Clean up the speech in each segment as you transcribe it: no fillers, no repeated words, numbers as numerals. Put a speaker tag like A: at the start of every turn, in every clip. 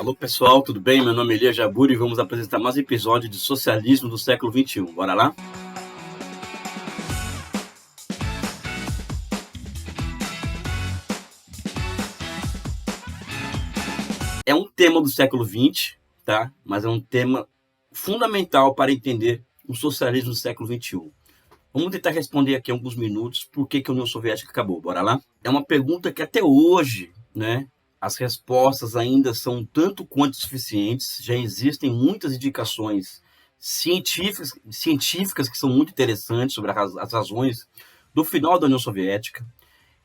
A: Alô pessoal, tudo bem? Meu nome é Elia Jabur e vamos apresentar mais um episódio de Socialismo do século XXI. Bora lá? É um tema do século XX, tá? Mas é um tema fundamental para entender o socialismo do século XXI. Vamos tentar responder aqui em alguns minutos por que a União Soviética acabou. Bora lá? É uma pergunta que até hoje, né? As respostas ainda são tanto quanto suficientes. Já existem muitas indicações científicas que são muito interessantes sobre as razões do final da União Soviética.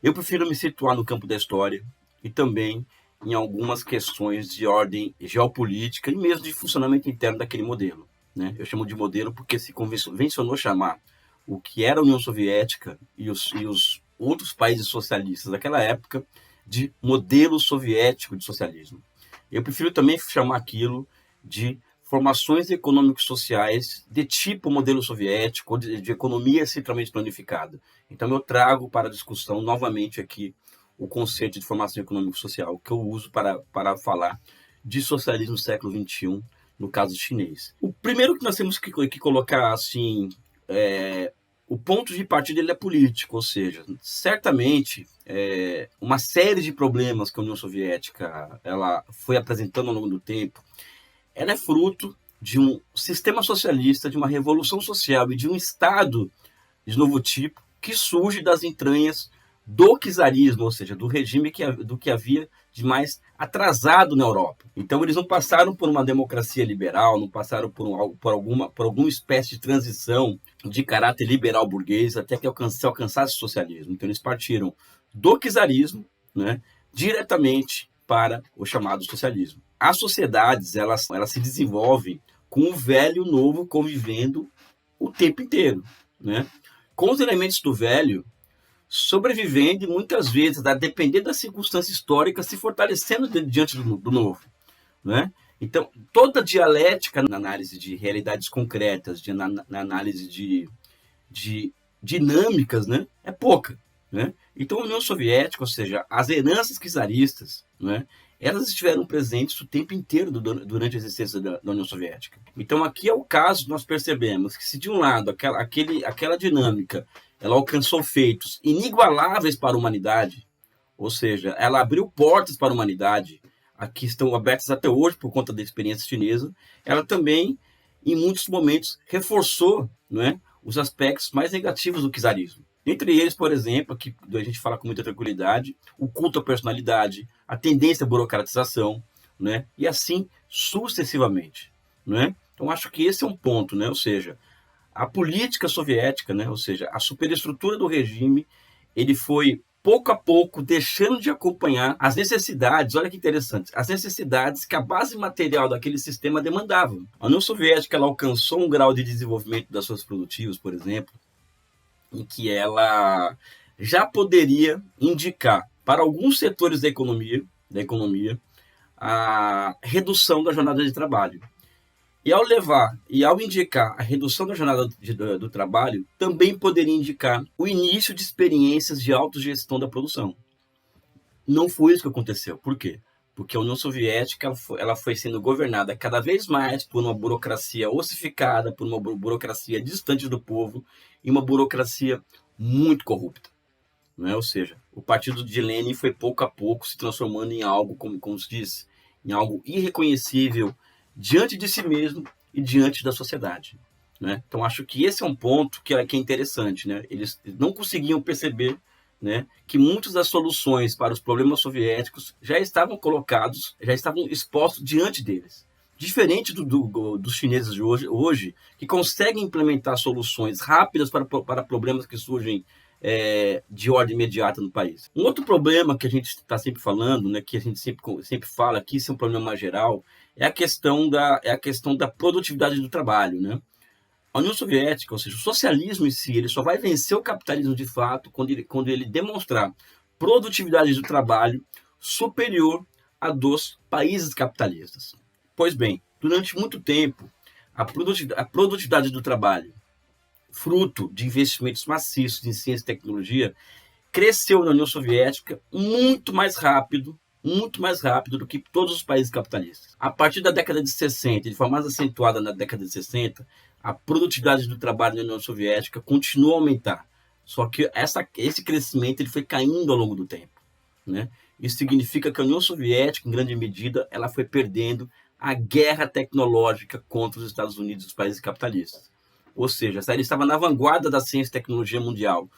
A: Eu prefiro me situar no campo da história e também em algumas questões de ordem geopolítica e mesmo de funcionamento interno daquele modelo, né? Eu chamo de modelo porque se convencionou chamar o que era a União Soviética e os outros países socialistas daquela época de modelo soviético de socialismo. Eu prefiro também chamar aquilo de formações econômicos sociais de tipo modelo soviético, de economia centralmente planificada. Então eu trago para a discussão novamente aqui o conceito de formação econômico-social que eu uso para falar de socialismo do século XXI, no caso chinês. O primeiro que nós temos que colocar assim, o ponto de partida dele é político, ou seja, certamente uma série de problemas que a União Soviética ela foi apresentando ao longo do tempo, ela é fruto de um sistema socialista, de uma revolução social e de um Estado de novo tipo que surge das entranhas do czarismo, ou seja, do regime do que havia de mais atrasado na Europa. Então eles não passaram por uma democracia liberal, não passaram por alguma espécie de transição de caráter liberal burguês até que alcançasse o socialismo. Então eles partiram do czarismo, né, diretamente para o chamado socialismo. As sociedades elas se desenvolvem com o velho e o novo convivendo o tempo inteiro, né? Com os elementos do velho sobrevivendo e muitas vezes, a depender da circunstância histórica, se fortalecendo diante do novo, né? Então, toda dialética na análise de realidades concretas, na análise de dinâmicas, né, é pouca, né? Então, a União Soviética, ou seja, as heranças czaristas, né, elas estiveram presentes o tempo inteiro durante a existência da União Soviética. Então, aqui é o caso que nós percebemos que se, de um lado, aquela dinâmica ela alcançou feitos inigualáveis para a humanidade, ou seja, ela abriu portas para a humanidade, que estão abertas até hoje por conta da experiência chinesa, ela também, em muitos momentos, reforçou, né, os aspectos mais negativos do czarismo. Entre eles, por exemplo, que a gente fala com muita tranquilidade, o culto à personalidade, a tendência à burocratização, né, e assim sucessivamente, né? Então, acho que esse é um ponto, né? Ou seja, a política soviética, né, ou seja, a superestrutura do regime, ele foi pouco a pouco deixando de acompanhar as necessidades, olha que interessante, as necessidades que a base material daquele sistema demandava. A União Soviética ela alcançou um grau de desenvolvimento das suas produtivas, por exemplo, em que ela já poderia indicar para alguns setores da economia a redução da jornada de trabalho. E ao indicar a redução da jornada do trabalho, também poderia indicar o início de experiências de autogestão da produção. Não foi isso que aconteceu. Por quê? Porque a União Soviética ela foi sendo governada cada vez mais por uma burocracia ossificada, por uma burocracia distante do povo e uma burocracia muito corrupta, né? Ou seja, o partido de Lenin foi pouco a pouco se transformando em algo, como se diz, em algo irreconhecível diante de si mesmo e diante da sociedade, né? Então, acho que esse é um ponto que é interessante, né? Eles não conseguiam perceber, né, que muitas das soluções para os problemas soviéticos já estavam colocados, já estavam expostos diante deles. Diferente dos chineses de hoje, que conseguem implementar soluções rápidas para problemas que surgem de ordem imediata no país. Um outro problema que a gente está sempre falando, né, que a gente sempre fala aqui, isso é um problema mais geral, é a questão da produtividade do trabalho, né? A União Soviética, ou seja, o socialismo em si, ele só vai vencer o capitalismo de fato quando ele demonstrar produtividade do trabalho superior à dos países capitalistas. Pois bem, durante muito tempo, a produtividade do trabalho, fruto de investimentos maciços em ciência e tecnologia, cresceu na União Soviética muito mais rápido muito mais rápido do que todos os países capitalistas. A partir da década de 60, de forma mais acentuada na década de 60, a produtividade do trabalho na União Soviética continuou a aumentar. Só que esse crescimento ele foi caindo ao longo do tempo, né? Isso significa que a União Soviética, em grande medida, ela foi perdendo a guerra tecnológica contra os Estados Unidos e os países capitalistas. Ou seja, ele estava na vanguarda da ciência e tecnologia mundial.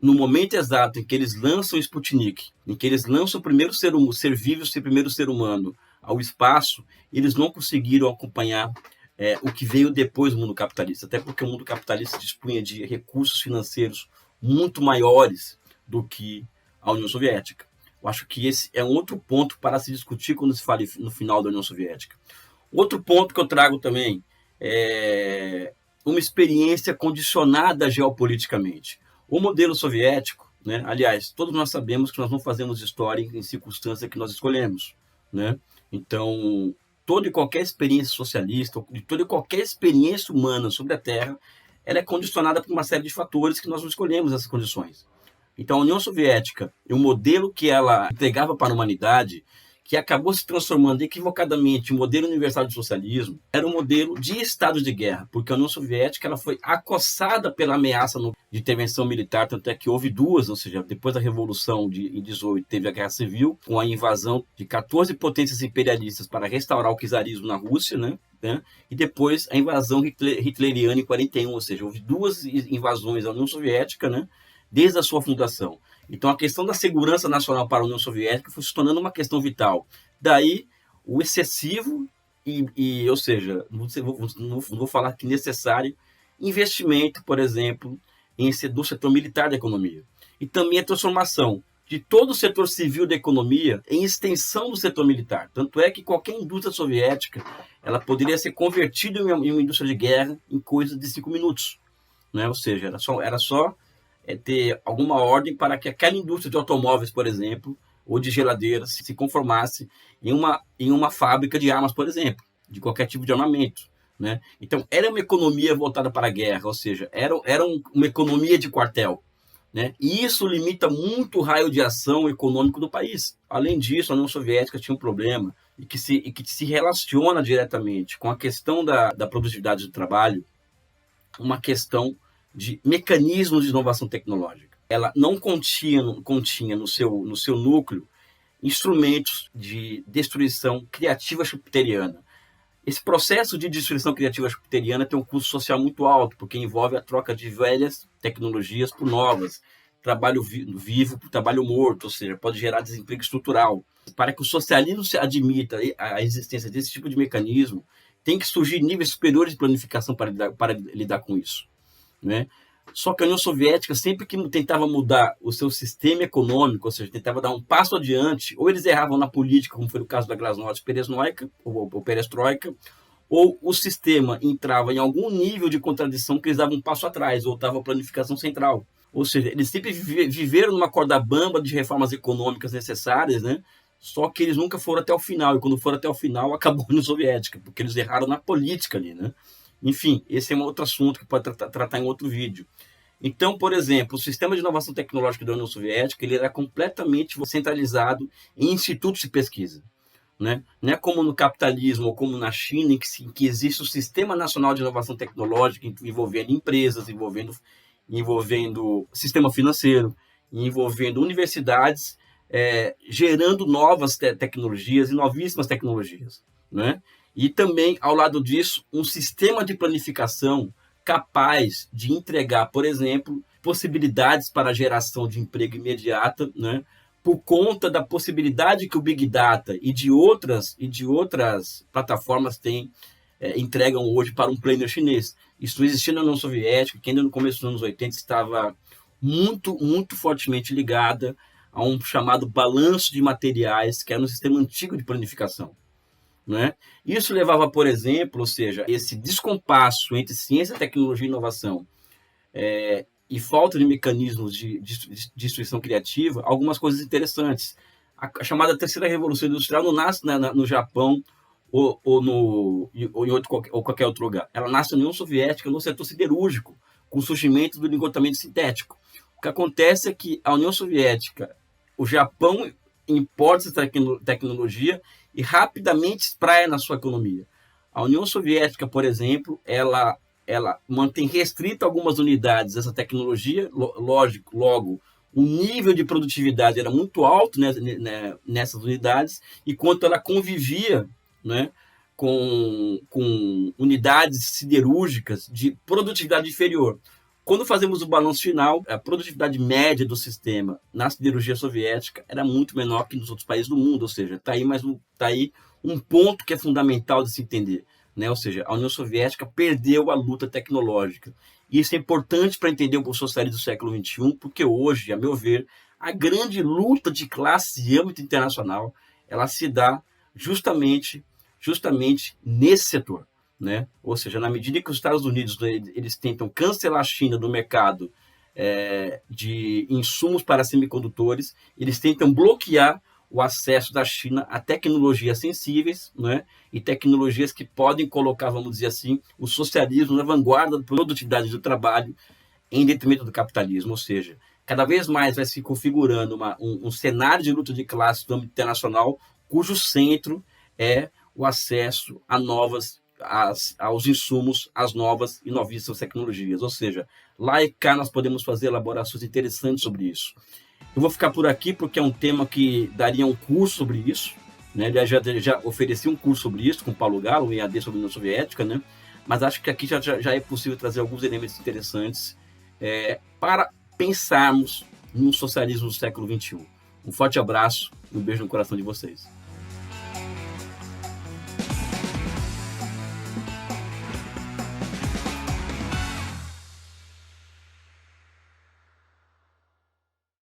A: No momento exato em que eles lançam o Sputnik, em que eles lançam o primeiro ser vivo, o primeiro ser humano ao espaço, eles não conseguiram acompanhar o que veio depois do mundo capitalista, até porque o mundo capitalista dispunha de recursos financeiros muito maiores do que a União Soviética. Eu acho que esse é um outro ponto para se discutir quando se fala no final da União Soviética. Outro ponto que eu trago também é uma experiência condicionada geopoliticamente. O modelo soviético, né? Aliás, todos nós sabemos que nós não fazemos história em circunstância que nós escolhemos, né? Então, toda e qualquer experiência socialista, toda e qualquer experiência humana sobre a Terra, ela é condicionada por uma série de fatores que nós não escolhemos essas condições. Então, a União Soviética, o modelo que ela entregava para a humanidade, que acabou se transformando equivocadamente em modelo universal de socialismo, era um modelo de estado de guerra, porque a União Soviética ela foi acossada pela ameaça de intervenção militar, tanto é que houve duas, ou seja, depois da Revolução em 18 teve a Guerra Civil, com a invasão de 14 potências imperialistas para restaurar o czarismo na Rússia, né? E depois a invasão hitleriana em 41, ou seja, houve duas invasões à União Soviética, né? Desde a sua fundação. Então, a questão da segurança nacional para a União Soviética foi se tornando uma questão vital. Daí, o excessivo ou seja, não vou falar que necessário, investimento, por exemplo, do setor militar da economia. E também a transformação de todo o setor civil da economia em extensão do setor militar. Tanto é que qualquer indústria soviética ela poderia ser convertida em uma indústria de guerra em coisa de 5 minutos. Né? Ou seja, era só ter alguma ordem para que aquela indústria de automóveis, por exemplo, ou de geladeiras, se conformasse em uma fábrica de armas, por exemplo, de qualquer tipo de armamento. Né? Então, era uma economia voltada para a guerra, ou seja, era uma economia de quartel. Né? E isso limita muito o raio de ação econômico do país. Além disso, a União Soviética tinha um problema e que se relaciona diretamente com a questão da produtividade do trabalho, uma questão de mecanismos de inovação tecnológica. Ela não continha no seu núcleo instrumentos de destruição criativa chupiteriana. Esse processo de destruição criativa chupiteriana tem um custo social muito alto, porque envolve a troca de velhas tecnologias por novas, trabalho vivo por trabalho morto, ou seja, pode gerar desemprego estrutural. Para que o socialismo se admita a existência desse tipo de mecanismo, tem que surgir níveis superiores de planificação para lidar com isso. Né? Só que a União Soviética, sempre que tentava mudar o seu sistema econômico, ou seja, tentava dar um passo adiante, ou eles erravam na política, como foi o caso da Glasnost Perestroika, ou Perestroika, ou o sistema entrava em algum nível de contradição que eles davam um passo atrás, voltava à planificação central. Ou seja, eles sempre viveram numa corda bamba de reformas econômicas necessárias, né? Só que eles nunca foram até o final, e quando foram até o final, acabou a União Soviética, porque eles erraram na política ali, né? Enfim, esse é um outro assunto que pode tratar em outro vídeo. Então, por exemplo, o sistema de inovação tecnológica da União Soviética ele era completamente centralizado em institutos de pesquisa. Né? Não é como no capitalismo ou como na China, em que existe o Sistema Nacional de Inovação Tecnológica envolvendo empresas, envolvendo sistema financeiro, envolvendo universidades, gerando novas tecnologias e novíssimas tecnologias. Né? E também, ao lado disso, um sistema de planificação capaz de entregar, por exemplo, possibilidades para a geração de emprego imediata, né? Por conta da possibilidade que o Big Data e de outras plataformas entregam hoje para um player chinês. Isso existia na União Soviética, que ainda no começo dos anos 80 estava muito, muito fortemente ligada a um chamado balanço de materiais, que era um sistema antigo de planificação. Né? Isso levava, por exemplo, ou seja, esse descompasso entre ciência, tecnologia e inovação e falta de mecanismos de destruição criativa, algumas coisas interessantes. A chamada terceira revolução industrial não nasce no Japão ou em qualquer outro lugar. Ela nasce na União Soviética, no setor siderúrgico, com o surgimento do lingotamento sintético. O que acontece é que a União Soviética, o Japão importa essa tecnologia e rapidamente espraia na sua economia. A União Soviética, por exemplo, ela mantém restrita algumas unidades dessa tecnologia, lógico, logo, o nível de produtividade era muito alto, né, nessas unidades, enquanto ela convivia, né, com unidades siderúrgicas de produtividade inferior. Quando fazemos o balanço final, a produtividade média do sistema na siderurgia soviética era muito menor que nos outros países do mundo, ou seja, está aí um ponto que é fundamental de se entender, né? Ou seja, a União Soviética perdeu a luta tecnológica. E isso é importante para entender o socialismo do século XXI, porque hoje, a meu ver, a grande luta de classe de âmbito internacional, ela se dá justamente nesse setor, né? Ou seja, na medida que os Estados Unidos eles tentam cancelar a China do mercado de insumos para semicondutores, eles tentam bloquear o acesso da China a tecnologias sensíveis, né? E tecnologias que podem colocar, vamos dizer assim, o socialismo na vanguarda da produtividade do trabalho em detrimento do capitalismo. Ou seja, cada vez mais vai se configurando um cenário de luta de classe do âmbito internacional, cujo centro é o acesso a aos insumos, às novas e novíssimas tecnologias. Ou seja, lá e cá nós podemos fazer elaborações interessantes sobre isso. Eu vou ficar por aqui porque é um tema que daria um curso sobre isso, né? Já ofereci um curso sobre isso com o Paulo Galo, um EAD sobre a União Soviética, né? Mas acho que aqui já é possível trazer alguns elementos interessantes para pensarmos no socialismo do século XXI. Um forte abraço e um beijo no coração de vocês.